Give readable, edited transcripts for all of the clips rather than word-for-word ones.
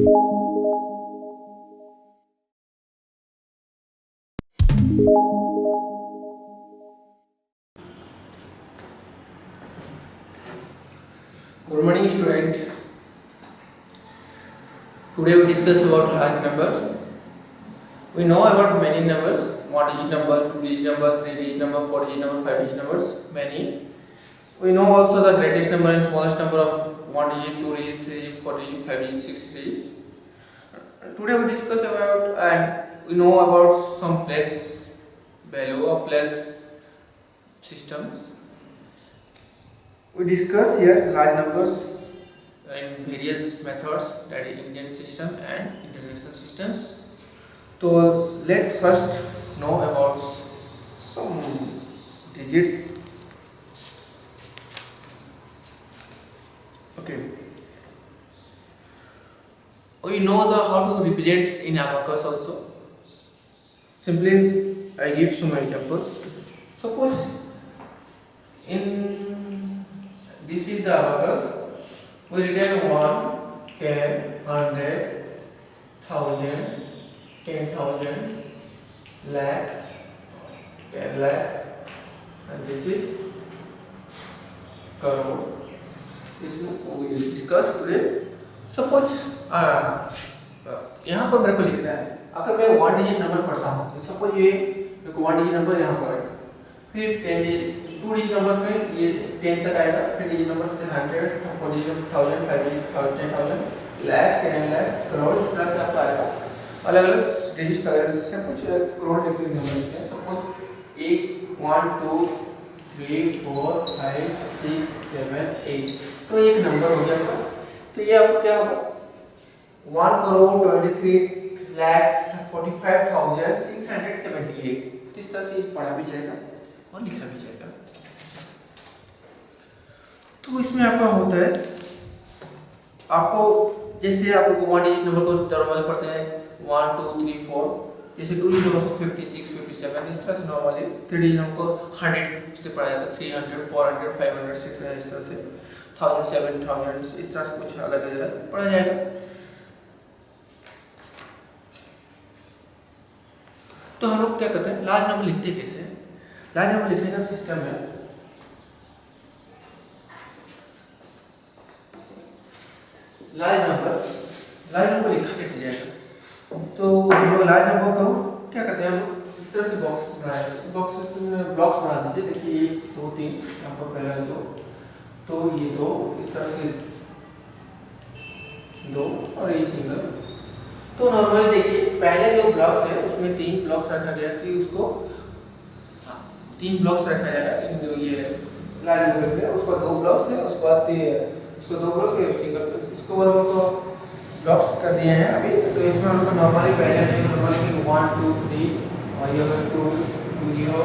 Good morning, student. Today we discuss about large numbers. We know about many numbers: one-digit numbers, two-digit numbers, three-digit numbers, four-digit numbers, five-digit numbers. Many. We know also the greatest number and smallest number of one-digit, two-digit, three-digit, four-digit, five-digit, six-digit. Today we discuss about and we know about some place value or place systems. We discuss here large numbers in various methods, that is Indian system and international systems. So let's first know about some digits. Okay. We know the how to represent in abacus also. Simply I give some examples. Suppose in this is the abacus. We written 1, 10, 100, 1000, 10,000, lakh, 10 lakh, and this is crore. This we will discuss today. Suppose यहाँ पर मेरे को लिखना है, अगर मैं one digit number पढ़ता हूँ तो सपोज ये मेरे को वन डिजिट नंबर यहाँ पर है, फिर ten digit two digit number में ये 10 तक आएगा, फिर डिजिट नंबर से 100, four digit 1000, five digit 10,000, lakh, 10 lakh, crore, इस तरह से आपका आएगा। अलग अलग डिजिट्स वगैरह से कुछ करोड़ डिजिट नंबर लिखते हैं। सपोज 1 2 3 4 5 6 7 8, तो एक नंबर हो गया। तो ये आपको क्या होगा 1,23,45,678। इस तरह से पढ़ा भी जाएगा और लिखा भी जाएगा। तो इसमें आपका होता है, आपको जैसे आपको वन डिजिट नंबर को नॉर्मल पढ़ते हैं 1 2 3 4, जैसे टू डिजिट नंबर को 56 57, इस तरह से नॉर्मली थ्री डिजिट नंबर को 100 से पढ़ा जाता है, 300 400 500 600, इस तरह से 1000 7000, इस तरह से कुछ अलग अलग पढ़ा जाएगा। तो हम लोग क्या करते हैं, लार्ज नंबर लिखते कैसे? लार्ज नंबर लिखने का सिस्टम है, लार्ज नंबर लिखा कैसे जाएगा? तो हम लोग लार्ज नंबर को क्या करते हैं, हम लोग इस तरह से बॉक्स बनाए, ब्लॉक्स बना दीजिए। देखिए 1 2 3, यहाँ पर पहला 2, तो ये 2, इस तरह से 2 और ये सिंगल। तो नॉर्मली देखिए पहले जो ब्लॉक्स है उसमें 3 ब्लॉक्स रखा गया कि उसको 3 ब्लॉक्स रखा जाएगा। ये लार्ज नंबर में उसको 2 ब्लॉक्स है, उसके बाद इसको 2 ब्लॉक्स है, सिंगल ब्लॉक्स, इसको हम लोग को ब्लॉक्स कर दिए हैं अभी। तो इसमें हम लोग नॉर्मली पहले नॉर्मली 1 2 3 और ये 2 2 0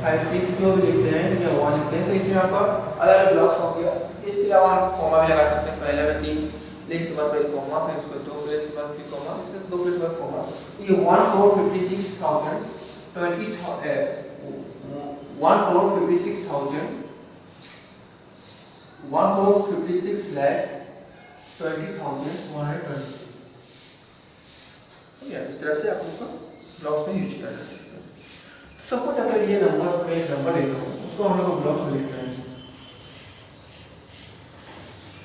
5 6 जो भी लिखते हैं या 1 लिखते हैं, तो इसमें आपका अलग अलग ब्लॉक्स हो गया। इसके अलावा आप कॉमा भी लगा सकते हैं, पहले में 3 प्लेस के बाद फिर कॉमा, फिर उसको 2 प्लेस के बाद फिर कॉमा, इसके 2 प्लेस के बाद कॉमा। ये 1,56,000 1,56 lakhs 20,120। इस तरह से आप लोग ब्लॉक्स में यूज किया जा सकता है। तो सपोज अगर ये नंबर में नंबर ले लो, उसको हम लोग ब्लॉक्स में लिखते हैं।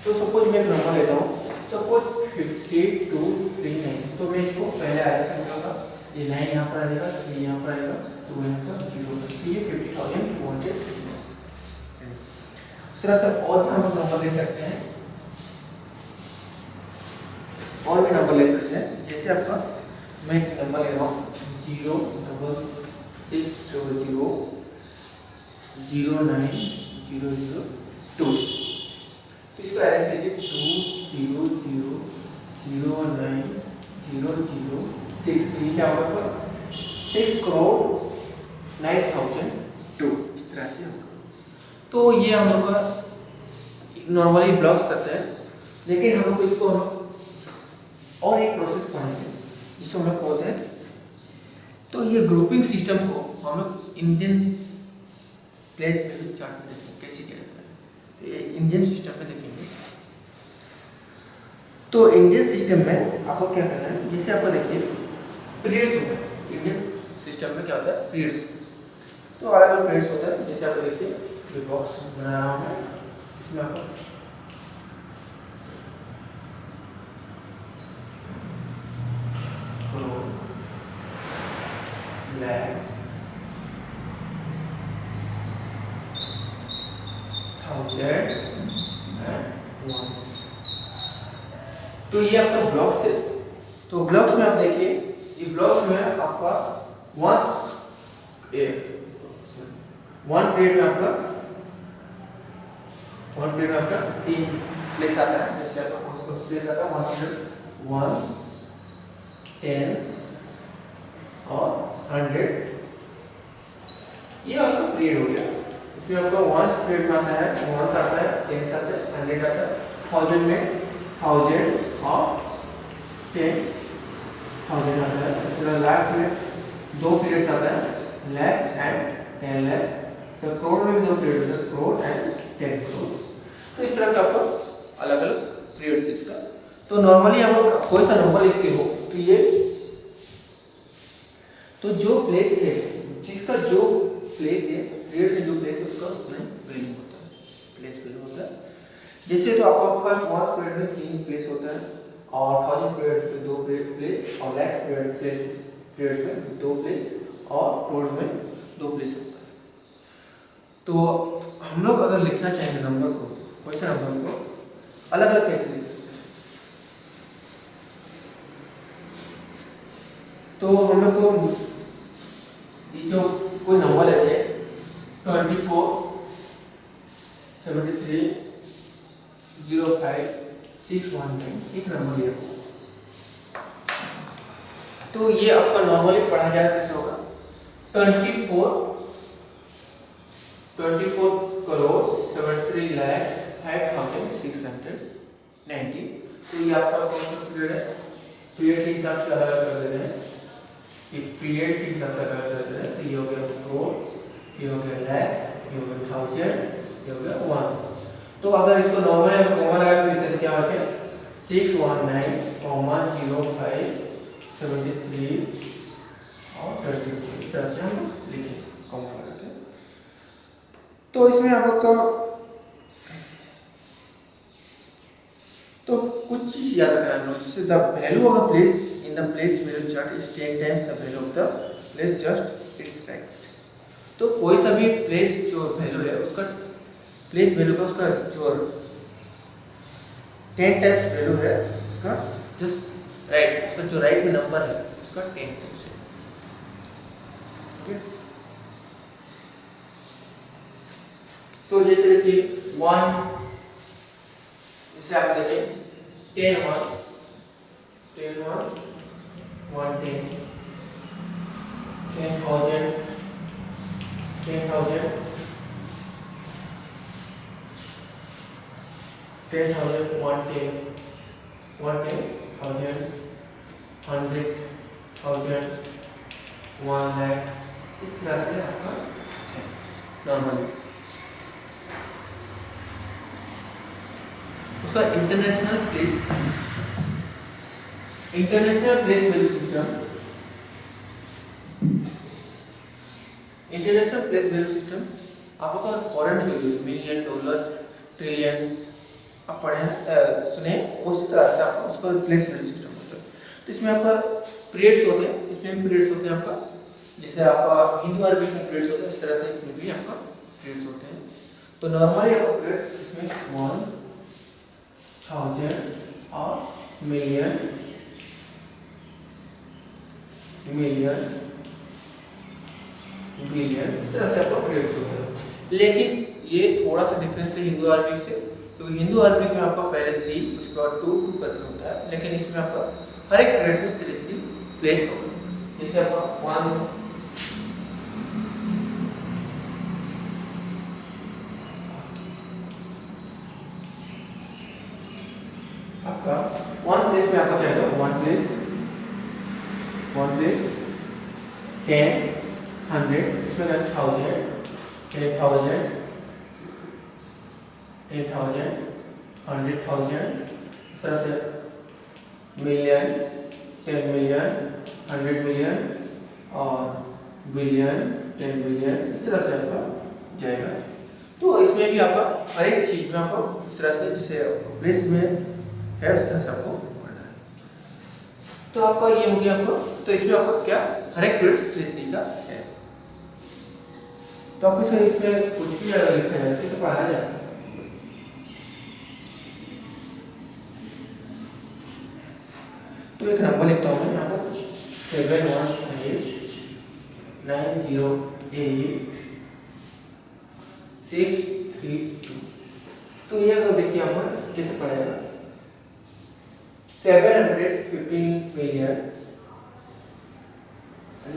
तो सपोज मैं एक नंबर लेता हूँ, सपोज 5239, तो मैं इसको पहले आएगा ये 9 यहाँ पर आएगा, 3 यहाँ पर आएगा, 2 यहाँ पर, 0, ये 50,250। इस तरह से और भी हम नंबर ले सकते हैं, और भी नंबर ले सकते हैं। जैसे आपका मैं एक नंबर ले रहा हूँ 06600090002, तो इसको अरेंज कीजिए 200090006, ये क्या होगा 6,09,002, इस तरह से होगा। तो ये हम लोग का नॉर्मली ब्लॉक्स करते हैं, लेकिन हम लोग इसको और एक प्रोसेस पढ़ेंगे जिसको हम लोग बोलते हैं। तो ये ग्रुपिंग सिस्टम को हम लोग इंडियन प्लेस वैल्यू चार्ट में कैसे किया जाता है, तो ये इंडियन सिस्टम में देखेंगे। तो इंडियन सिस्टम में आपको क्या करना है, जैसे आपको देखिए पीरियड्स होता है, इंडियन सिस्टम में क्या होता है पीरियड्स, तो अलग अलग पीरियड्स होता है। जैसे आपको देखिए ये बॉक्स बना रहा हूँ मैं, इसमें आपको ब्लैक थाउजेंड एंड वन, तो ये आपका ब्लॉक्स है। तो ब्लॉक्स में आप देखिए, ये ब्लॉक्स में आपका वन पीरियड में आपका 3 प्लेस आता है। जैसे आपका उसको प्लेस आता है 100, 10 और 100, ये आपका पीरियड हो गया। इसमें आपका 1 पीरियड में आता है, 1 आता है, 10 आता है, 100 आता है, 1000 में 1000 और 10,000 आता है। इसमें लाख में 2 पीरियड्स आता है, लाख एंड 10 लाख। तो करोड़ में भी 2 पीरियड होते हैं, करोड़ एंड 10 करोड़। तो इस तरह का आपको अलग अलग पीरियड्स इसका। तो नॉर्मली आप कोई सा नंबर लिखते हो तो ये, तो जो प्लेस है, जिसका जो प्लेस है पीरियड में जो प्लेस है उसका उसमें वैल्यू होता है, प्लेस वैल्यू होता है। जैसे तो आपका फर्स्ट 1 पीरियड में 3 प्लेस होता है, और 1000 पीरियड में 2 प्लेस, और लाख पीरियड में 2 प्लेस, और करोड़ में 2 प्लेस होता है। तो हम लोग अगर लिखना चाहेंगे नंबर को, कोई सा नंबर को अलग अलग कैसे लिख सकते हैं, तो हम लोग को ये जो कोई नंबर लेते हैं 24 73 05 619, एक नंबर लिया, तो ये आपका नॉर्मली पढ़ा जाएगा कैसे होगा 24 करोड़ 73 लाख 5,690। तो ये आपका कौन सा पीरियड है, पीरियड के हिसाब से अलग कर देते हैं, ये पीरियड के हिसाब से अलग कर देते हैं। तो ये हो गया करोड़, ये हो गया लाख, ये हो गया 1000, ये हो गया 1। तो अगर इसको नॉर्मल कॉमा लगा तो इधर क्या हो गया 619,05 73 और 24, इस तरह से हम लिखें कॉमा लगा के। तो इसमें आपका तो कुछ चीज याद रखना है, जैसे the value of the place in the place value chart is 10 times the value of the place just it's right. तो कोई सा भी प्लेस जो वैल्यू है उसका, प्लेस वैल्यू का उसका जो 10 टाइम्स वैल्यू है उसका जस्ट राइट, उसका जो राइट में नंबर है उसका 10 टाइम्स है। ओके, तो जैसे कि 1, जैसे आप देखें 10 1 10 1 110, 10,000 10,000 10,000 110 110,000 100,000 1 लाख, इस तरह से आपका नॉर्मली। उसका international place value system, international place value system, international place value system आपका फॉरेन में जो मिलियन डॉलर ट्रिलियंस आप पढ़े सुने, उस तरह से आपका उसका प्लेस वैल्यू सिस्टम होता है। तो इसमें आपका पीरियड्स होते हैं, इसमें पीरियड्स होते हैं आपका, जैसे आपका हिंदू अरबी में पीरियड्स होते हैं, इस तरह से इसमें भी आपका पीरियड्स होते हैं। तो नॉर्मली आपका पीरियड्स इसमें 1,000 और मिलियन बिलियन इस तरह से आपका पीरियड्स होते हैं। लेकिन ये थोड़ा सा डिफरेंस है हिंदू अरबिक से, क्योंकि हिंदू अरबिक में आपका पहले 3 उसके बाद 2 2 करके होता है, लेकिन इसमें आपका हर एक पीरियड्स में 3 प्लेस होगा। जैसे आपका 1 आपका 1 प्लेस में आपका क्या है 1 प्लेस 10 100, इसमें 1000 10,000 10,000 100,000, इस तरह से मिलियन, 10 मिलियन, 100 मिलियन और बिलियन, 10 बिलियन, इस तरह से आपका जाएगा। तो इसमें भी आपका हर एक चीज में आपको इस तरह से जिसे प्लेस में है उस तरह से आपको पढ़ना है। तो आपका ये हो गया आपको, तो इसमें आपको क्या हर एक प्लेस 3 का है। तो आपको इसमें कुछ भी अगर लिखा जाए तो पढ़ाया जाए। तो एक नंबर लिखता हूँ मैं यहाँ पर 718908632। तो ये अगर देखिए यहाँ पर कैसे पढ़ेगा 715 मिलियन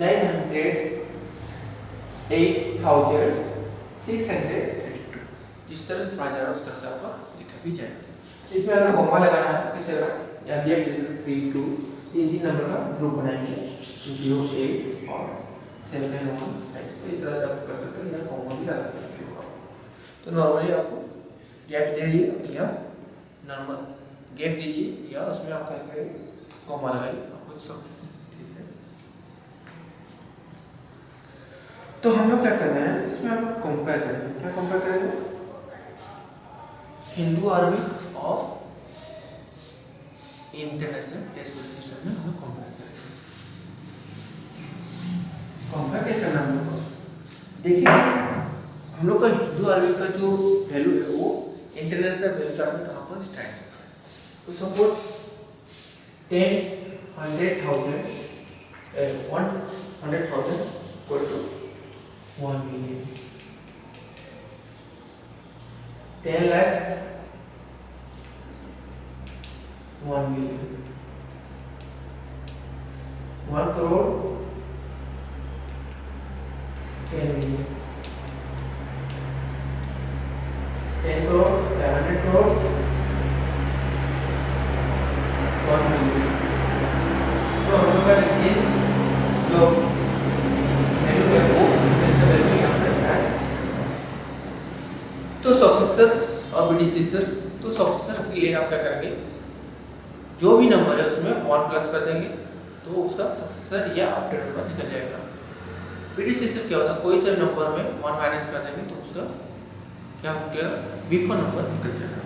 908,632। जिस तरह से पढ़ा जा रहा है उस तरह से आपका लिखा भी जाएगा। इसमें अगर कॉमा लगाना है तो कैसे लगा या गैप जैसे 3 2 तीन नंबर का ग्रुप बनाएंगे 0 8 और 7 1 तो इस तरह से आप कर सकते हैं या कॉमा भी लगा सकते हो। तो नॉर्मली आपको गैप दे दीजिए या नॉर्मल गैप दीजिए या उसमें आप क्या कॉमा लगाइए आपको सब ठीक है। तो हम लोग क्या करना है इसमें हम लोग कंपेयर करेंगे। क्या कंपेयर करेंगे? हिंदू अरबिक और इंटरनेशनल डेसिमल सिस्टम में हम लोग कंपेयर करेंगे। कंपेयर क्या करना हम लोग को देखिए हम लोग का हिंदू अरबिक का जो वैल्यू है वो इंटरनेशनल वैल्यू चार्ट में कहाँ पर स्टैंड है। तो suppose 10 100,000 100,000 equal to 1 million, 10 lakhs 1 million, 1 crore 10 million, 10 crore 100 crores 1 million। तो हम लोग का जो वैल्यू है वो तो सक्सेसर्स और प्रीडिसेसर्स। तो सक्सेसर के लिए आप क्या करेंगे जो भी नंबर है उसमें 1 प्लस कर देंगे तो उसका सक्सेसर या आफ्टर नंबर निकल जाएगा। प्रीडिसेसर क्या होता है कोई से नंबर में 1 माइनस कर देंगे तो उसका क्या हो गया बिफोर नंबर निकल जाएगा।